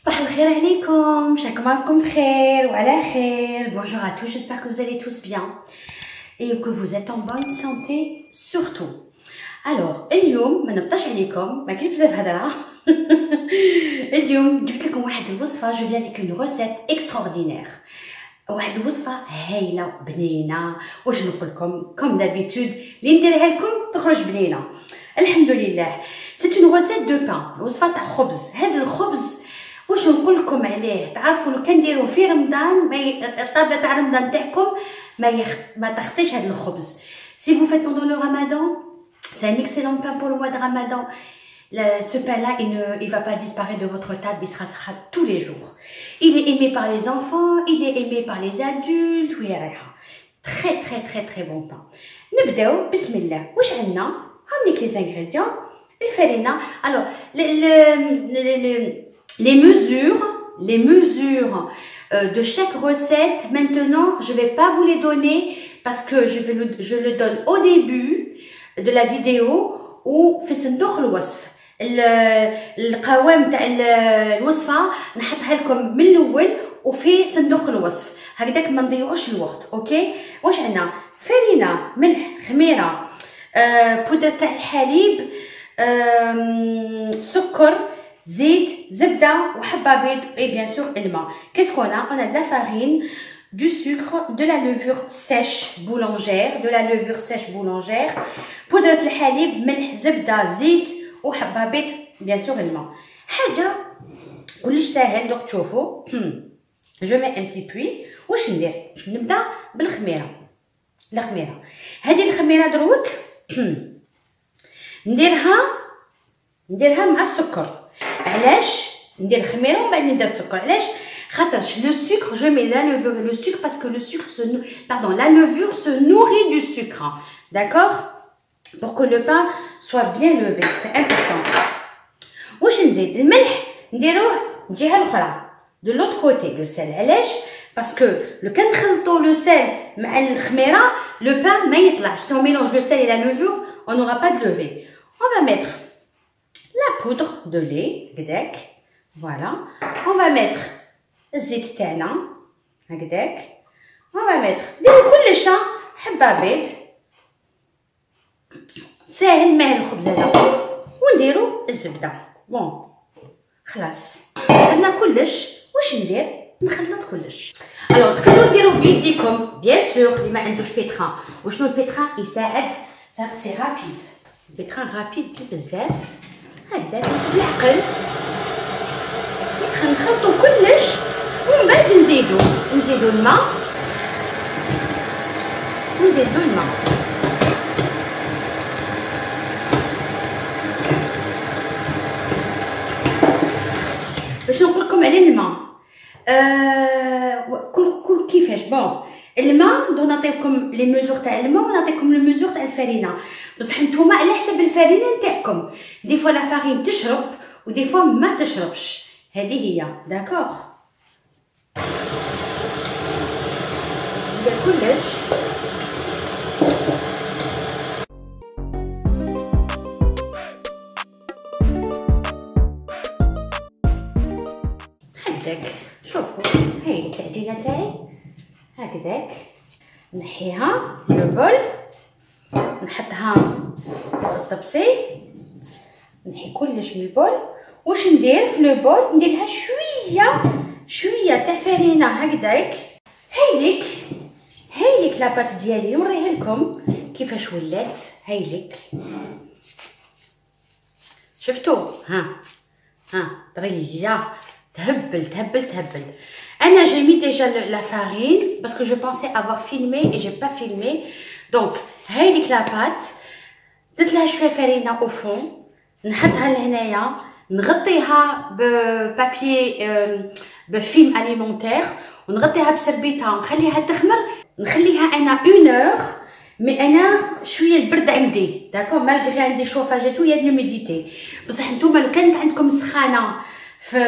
صباح الخير عليكم. شكرا راكم بخير وعلى خير. Bonjour à tous, j'espère que vous allez tous bien et que vous êtes en bonne santé surtout. Alors اليوم ما نبطاش عليكم، ما كاينش بزاف هضره. اليوم جبت لكم واحد الوصفه. جو فيان افيك اون روسيت اكستراوردينير، واحد الوصفه هايله بنينه. واش نقول لكم كوم دابيتود اللي نديرها لكم تخرج بنينه الحمد لله. سي اون روسيت دو بان، وصفه تاع خبز. هذا الخبز واش نقول لكم عليه، تعرفوا لو كان نديروه في رمضان الطابله تاع رمضان تاعكم ما تخطيش هذا الخبز. Si vous faites pendant le ramadan, c'est un excellent pain pour le mois de ramadan. Ce pain-là, il va pas disparaître de votre table, il sera tous les jours. Il est aimé par les enfants, il est aimé par les adultes. Oui, très très très très bon pain. نبداو بسم الله. واش عندنا؟ هاوليك les ingrédients. الفرينه. Alors les mesures de chaque recette, maintenant je vais pas vous les donner parce que je le donne au début de la vidéo ou في صندوق الوصف. القوام تاع الوصفه نحطها لكم من الاول وفي صندوق الوصف، هكذاك ما نضيعوش الوقت. اوكي. واش عندنا؟ فرينه، ملح، خميره، بودره تاع الحليب، سكر، زيت، زبده وحبه بيض et bien sûr الماء. Qu'est-ce qu'on a? On a de la farine, du sucre, de la levure sèche boulangère, بودره الحليب، ملح، زبده، زيت وحبه بيض bien sûr الماء. حاجه كلش ساهل دوك تشوفوا. جو مي ان بتي بوي. واش ندير؟ نبدا بالخميره. هذه الخميره دروك نديرها مع السكر. علاش ندير الخميره ومن بعد ندير السكر؟ علاش؟ خاطرش لو سكر جو مي لا لevure et le sucre parce que le sucre la levure se nourrit du sucre, d'accord, pour que le pain soit bien levé, c'est important. واش نزيد؟ الملح نديروه الجهه الاخرى de l'autre côté. le sel علاش؟ parce que لو كان نخلطوا لو سel مع الخميره le pain ما يطلعش. si on mélange le sel et la levure on n'aura pas de levée. on va mettre la poudre de lait, هكذاك. voilà. on va mettre الزيت تاعنا هكذاك. on va mettre نديرو كلش حبه بيض ساهل ماهل الخبز هذا، ونديرو الزبده. بون خلاص عندنا كلش. واش ندير؟ نخلط كلش. الوغ تقدروا ديروا بيديكم بيان سور اللي ما عندوش بيتران. وشنو البيتران؟ يساعد، سي رابيد. البيتران رابيد بزاف. هكذا بالعقل نخلطو كلش ومن بعد نزيدو الماء باش نقول لكم على الماء. كل كيفاش. بون الماء دو نعطيكم لي ميزور تاع الماء ونعطيكم لي ميزور تاع الفرينه، بصح نتوما على حسب الفرينه نتاعكم. دي فوا لا فارين تشرب ودي فوا ما تشربش، هذه هي. داكوغ. ندير كلش. هكذاك. شوفوا هاي العجينه تاعي هكذاك. نحيها لو بول، نحطها فوق الطبسي، نحي كلش من البول. واش ندير في لو بول؟ نديرها شويه تاع فرينه هكذاك. هايليك لاباط ديالي، نوريها لكم كيفاش ولات. هايليك شفتوا؟ ها طريه تهبل. انا j'ai mis déjà la farine parce que je pensais avoir filmé et j'ai pas filmé. donc هايليك لاباط درت لها شويه فرينه او فون، نحطها لهنايا، نغطيها ببابي بفيلم اليمونتير ونغطيها بسربيطه ونخليها تخمر. نخليها انا 1 heure. مي انا شويه البرد عندي، داكور، مالغري عندي شوفاج تو يا لوميديتي. بصح نتوما لو كانت عندكم سخانه في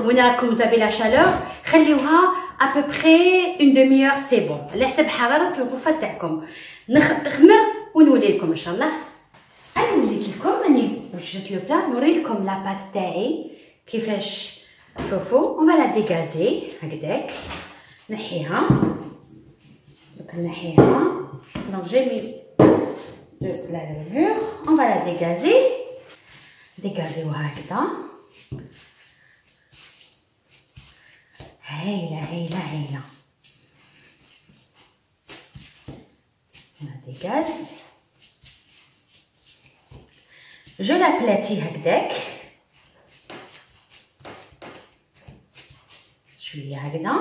وين راكم زافي لا شالور خليوها ابوبري 1 demi-heure سي بون، على حسب حراره الغرفه تاعكم. تخمر ونولي لكم ان شاء الله. انا وليت لكم راني وجدت لو بلا نوري لكم لاباط تاعي كيفاش شوفوا on va la dégazer هكذاك نحيها دوك نحيها دونك j'ai mis de la levure on va la dégazer ديغازيوها هكذا هايله هايله هايله on dégage je l'aplatis هكذاك شويه هكذا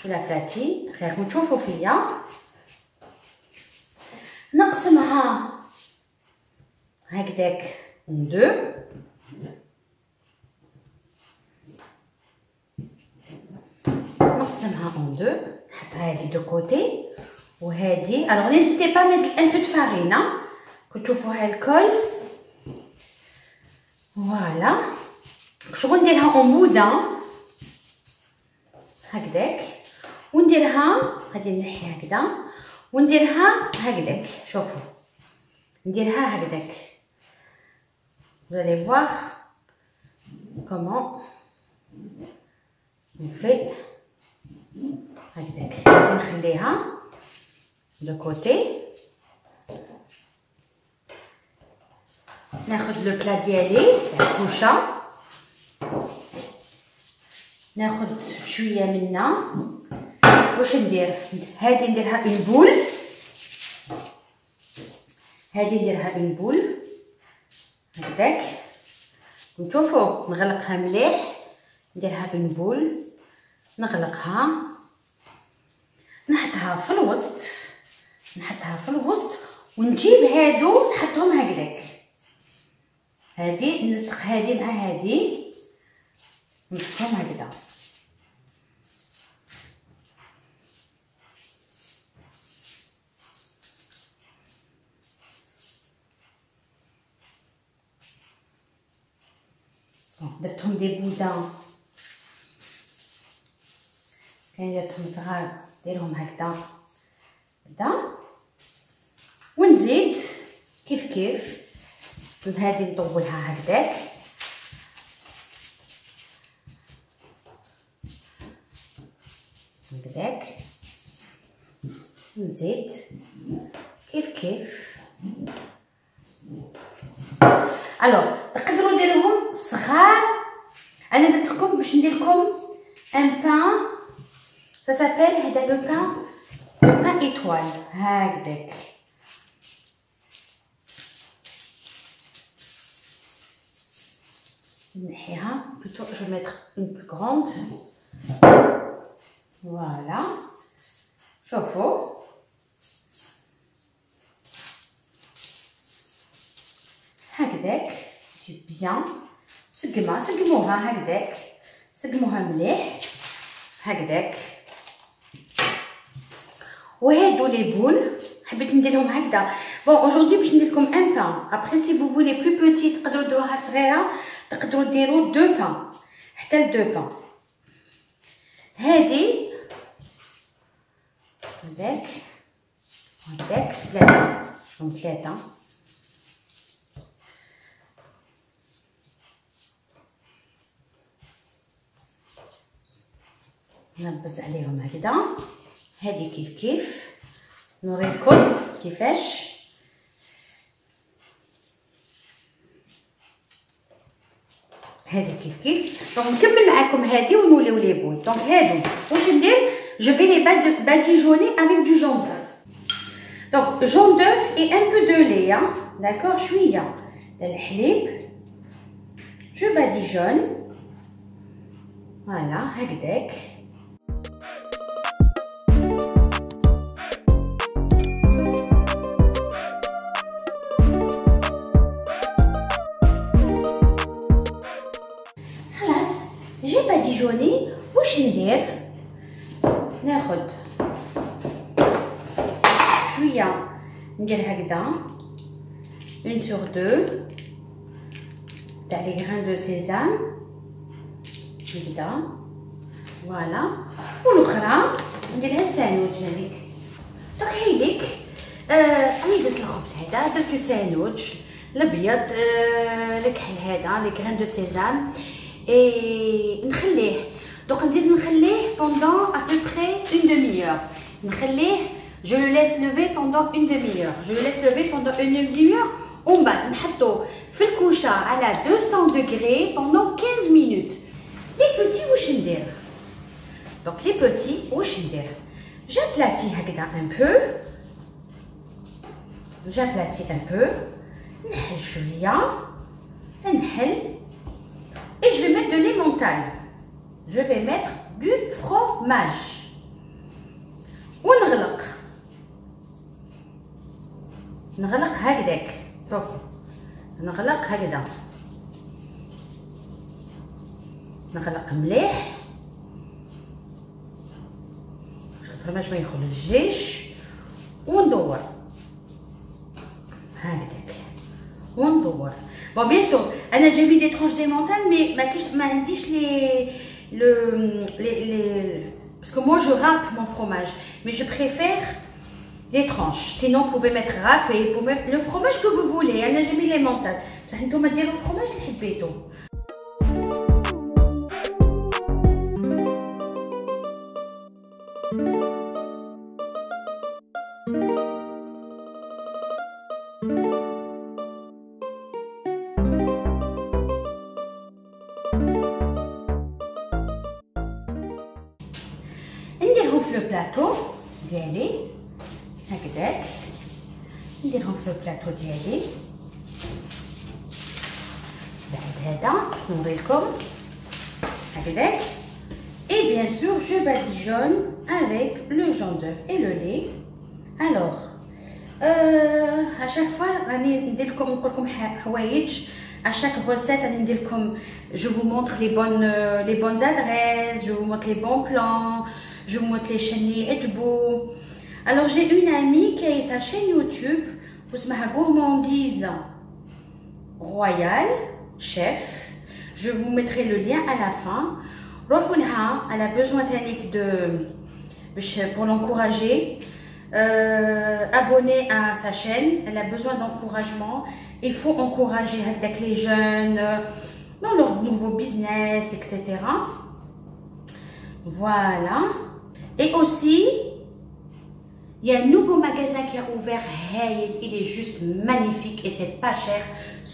je l'aplatis راكم تشوفوا فيا نقسمها هكذاك دو نقسمها ان دو نحط هذه دو كوتي وهذه الوغ نيزيتي با ميت ان بو دو فارين كي تشوفوها الكل فوالا شغل نديرها اون بودان هكذاك ونديرها غادي نحي هكذا ونديرها هكذاك شوفوا نديرها هكذاك vous allez voir comment on fait هكذاك غادي نخليها دو كوتي ناخذ لو بلا ديالي الكوشه ناخذ شويه منها واش ندير هذه نديرها اون بول هذه نديرها اون بول هكذاك نشوفوا نغلقها مليح نديرها اون بول نغلقها نحطها في الوسط نحطها في الوسط ونجيب هادو نحطهم هكذاك هذه نلصق هذه مع هذه نحطهم هكذا درتهم دي بودان كاين درتهم صغار ديرهم هكذا هكذا ونزيد كيف كيف هذه نطولها هكذاك هكذاك نزيد كيف كيف الوغ تقدروا ديروهم صغار انا درت لكم باش ندير لكم ان بان سا سابيل هذا لو بان ايطوال هكذاك نحيها بلوتو جو ميتر اون بلو غروند فوالا شوفوا هكذاك تجي بيان سقموها هكذاك سقموها مليح هكذاك وهادو لي بول حبيت نديرهم هكذا بون اجوردي باش ندير لكم ان بان ابري سي فو فولي بلو بوتي تقدروا ديروها صغيره تقدروا ديروا دو بان حتى لدو بان هادي هكذاك هكذاك ثلاثه نبز عليهم هكذا هذه كيف كيف نوريكم كيفاش هذه كيف كيف دونك نكمل معكم هذه ونوليو لي بول دونك هادو واش ندير جو في لي باديجوني افيك دو جون دوف دونك جون دوف اي ان بو دو لي داكور شويه ديال الحليب جو باديجون فوالا هكذاك جي باديجوني واش ندير ناخد شويه ندير هكذا اون سور دو تاع لي غران دو سيزام هكذا فوالا والاخرى نديرها ساندويتش هذيك دونك هايليك أنا درت الخبز هذا، درت الساندويتش الابيض، الكحل هذا لي غران دو سيزام، اي نخليه. دوك نزيد نخليه بوندون ابوبري اون دمي اور. نخليه جو لو ليس لوفي بوندون اون دمي اور، جو لو ليس لوفي بوندون اون دمي اور، ومن بعد نحطو في الكوشه على 200 دوغري بوندون 15 مينوت. لي بوتي واش ندير؟ دونك لي بوتي واش ندير؟ جابلاتي هكذا ان بو، جابلاتي ان بو، نحل شويه، نحل، et je vais mettre de l'emmental. Je vais mettre du fromage. ونغلق، نغلق هكذاك، شوفوا نغلق هكذا، نغلق مليح، الفرماج ما يخرجش، وندور هكذاك وندور. بون بيان سور انا جايبين دي ترونش دي مونتال، مي ما عنديش لي باسكو موا جو راب مون فروماج، مي جو بريفير les tranches. Sinon, vous pouvez mettre râpé, vous pouvez mettre le fromage que vous voulez. أنا j'ai mis les mentales. بصح نتوما ديروا الفرomage اللي حبيتو. نديرهم في لو بلاطو ديالي هكذاك، نديرهم في البلاطو ديالي. بعد هذا نوريلكم هكذاك. Et bien sûr, je badigeonne avec le jaune d'œuf et le lait. Alors, à chaque fois, راني ندير لكم نقول لكم حوايج. À chaque recette, راني ندير لكم. Je vous montre les bonnes adresses, je vous montre les bons plans, je vous montre les chaînes اللي يعجبوا. Alors j'ai une amie qui a sa chaîne YouTube, اسمها Gourmandise Royale Chef. Je vous mettrai le lien à la fin. روحوا لها، elle a besoin pour l'encourager. Abonnez à sa chaîne, elle a besoin d'encouragement. Il faut encourager avec les jeunes dans leur nouveau business, etc. Voilà. Et aussi, il y a un nouveau magasin qui a ouvert, il est juste magnifique et c'est pas cher,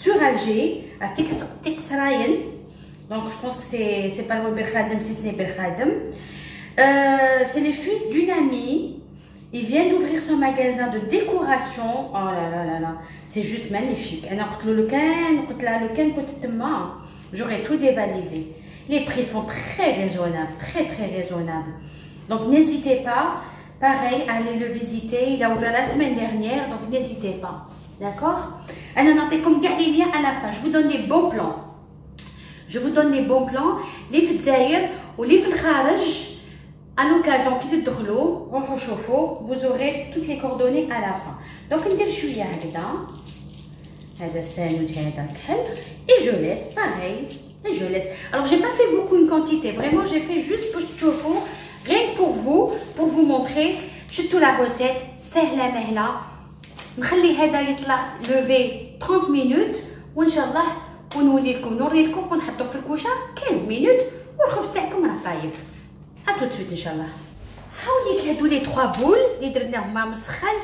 sur Alger, à Tiqsraïen. Donc je pense que c'est pas loin de Belkhadem, si ce n'est Belkhadem. C'est les fils d'une amie. Il vient d'ouvrir son magasin de décoration. Oh là là là là, c'est juste magnifique. J'aurais tout dévalisé. Les prix sont très raisonnables, très raisonnables. Donc n'hésitez pas. Pareil, allez le visiter. Il a ouvert la semaine dernière, donc n'hésitez pas. D'accord? Comme les liens à la fin. Je vous donne des bons plans. Je vous donne les bons plans. Les fidzaïr ou les filkharaj. À l'occasion, qui te drôle, vous aurez toutes les coordonnées à la fin. Donc, on dit chouïa hada. Hada sandwich, hada khal. Et je laisse, pareil. Et je laisse. Alors, j'ai pas fait beaucoup une quantité. Vraiment, j'ai fait juste pour chauffer. Rien que pour vous montrer. Surtout la recette. Sahla mahla. نخلي هذا يطلع lever 30 minutes. وإن شاء الله نوريلكم ونحطوه في الكوشة 15 minutes. والخبز تاعكم راه طايب. À tout de suite, Inch'Allah. حاولي هادو لي 3 بول اللي درناهم معاهم سخان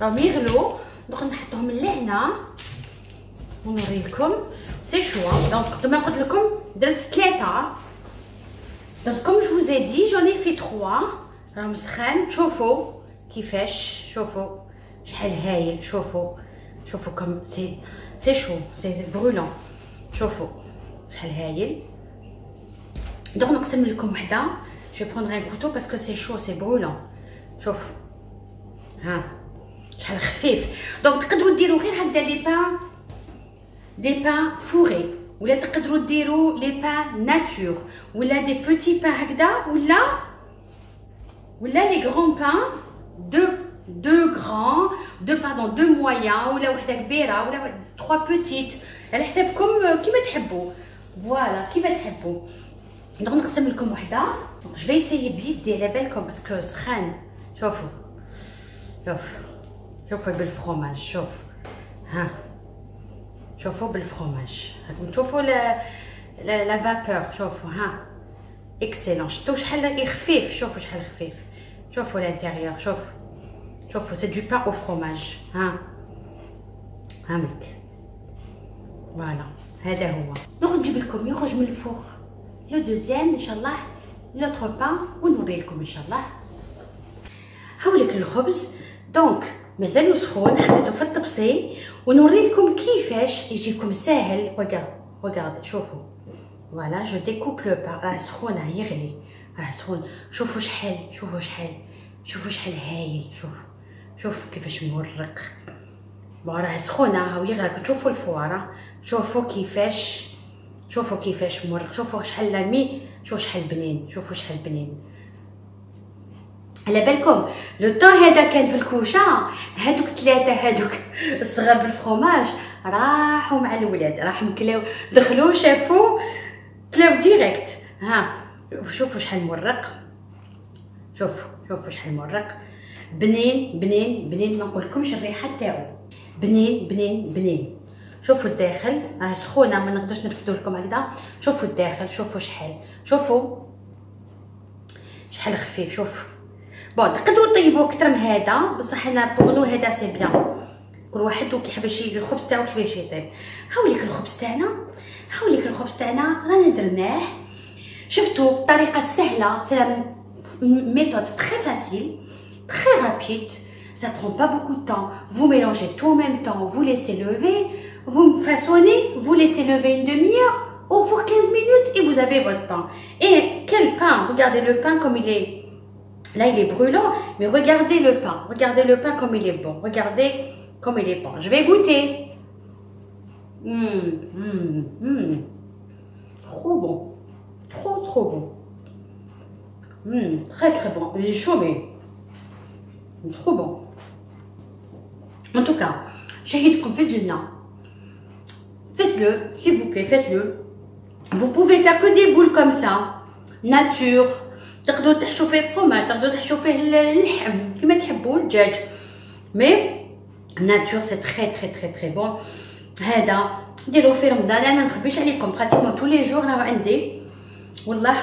راهم يغلو. دوك نحطهم لهنا ونوريلكم. سي شو. دونك كما قلت لكم درت 3. دونك comme je vous ai dit, j'en ai fait 3. راهم سخان. شوفوا كيفاش، شوفوا شحال هايل. شوفوا كم سي شو، سي برولون. شوفوا شحال هايل. Donc, نقسم لكم وحده. Je vais prendre un couteau parce que c'est chaud, c'est brûlant. شوف ها شحال خفيف. دونك تقدروا ديروا غير هكذا دي بان فوري، ولا تقدروا ديروا لي بان ناتور، ولا دي بوتي بان هكذا، ولا لي غران بان دو مويان، ولا وحده كبيره ولا 3 بوتيت، على حسابكم كيما تحبوا. فوالا كيما تحبوا. Donc نقسم لكم وحده. Donc je vais essayer بيدي على بالكم باسكو سخان. شوفوا شوفوا بالفرomage شوف ها شوفوا بالفرomage راكم تشوفوا لا فابور شوفوا ها اكسلون شفتوا شحال خفيف شوفوا شحال خفيف شوفوا الانتيريور شوفوا سي دو بان او فرomage ها هامك فوالا هذا هو نخرج نجيب لكم يخرج من الفوق لو دوزيام ان شاء الله لوتر بان ونوري لكم ان شاء الله هاوليك الخبز دونك مازالو سخون حطيته في الطبسي ونوري لكم كيفاش يجيكم ساهل ريغارد شوفوا فوالا جو ديكوب لو بان راه سخونه يغلي راه سخون شوفوا شحال هايل شوفوا كيفاش مورق راه سخونه هاولي غير تشوفوا الفواره شوفوا كيفاش مورق شوفوا شحال لامي شوفوا شحال بنين على بالكم لو طون هذا كان في الكوشه هادوك ثلاثه هادوك الصغار بالفرomage راحوا مع الولاد راحوا كلاو دخلوا شافوا كلاو ديريكت ها شوفوا شحال مورق شوفوا شحال مورق بنين ما نقولكمش الريحه تاعو بنين شوفوا الداخل راه سخونه ما نقدرش نرفدو لكم هكذا شوفوا الداخل شوفوا شحال خفيف بون تقدروا طيبوا اكثر من هذا بصح انا بوغ هذا سي بيان كل واحد وكيحب الخبز تاعو كيفاش يطيب هاوليك الخبز تاعنا رانا درناه شفتوا بطريقه سهله سي méthode très facile très rapide ça prend pas beaucoup de temps vous mélangez tout en même temps vous laissez lever vous façonnez vous laissez lever une demi-heure au four 15 minutes et vous avez votre pain et quel pain regardez le pain comme il est là il est brûlant mais regardez le pain comme il est bon regardez comme il est bon je vais goûter trop bon trop bon très bon il est chaud mais trop bon en tout cas شهيتكم في الجنة faites-le s'il vous plaît faites-le vous pouvez faire que des boules comme ça nature تقدروا تحشوا فيه فرomage تقدروا تحشوا فيه اللحم كما تحبوا الدجاج مي ناتور سي تري بون هذا ديروه في رمضان انا ما نخبيش عليكم براتيكمون تو لي جور راه عندي والله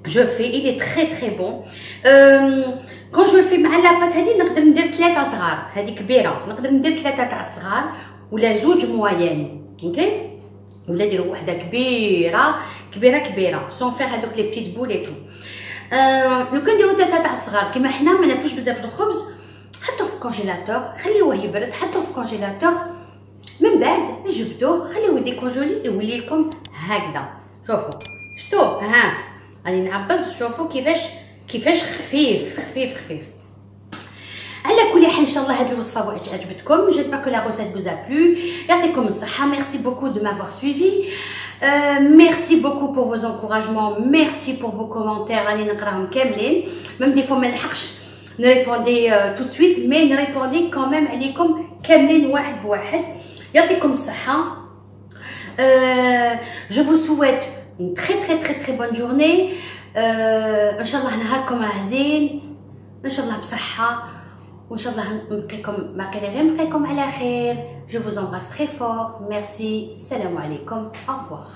جو في il est très bon كون جو في مع لاباط هذه نقدر ندير 3 صغار هذه كبيره نقدر ندير 3 تاع الصغار ولا 2 مويان اوكي ولا ديروا وحده كبيره سون فيغ هذوك لي بيتيت بول اي تو لو كان نديروا 3 تاع الصغار كيما حنا ما ناكلوش بزاف الخبز حطوه في الكونجيلاتور خليوه يبرد حطوه في الكونجيلاتور من بعد جبدوه خليوه ديكونجولي يولي لكم هكذا شفتوا ها راني نعبز شوفوا كيفاش خفيف على كل حال ان شاء الله هذه الوصفه عجبتكم جيسبر كو لا روسيت vous a plu يعطيكم الصحه ميرسي بوكو دو m'avoir suivi merci beaucoup pour vos encouragements merci pour vos commentaires راني نقراهم كاملين même des fois ما نلحقش نريبوندي tout de suite mais نريبوندي quand même عليكم كاملين واحد بواحد يعطيكم الصحه je vous souhaite une très bonne journée ان شاء الله نهاركم راه زين ان شاء الله بصحه وان شاء الله نلقاكم على خير je vous embrasse très fort merci السلام عليكم au revoir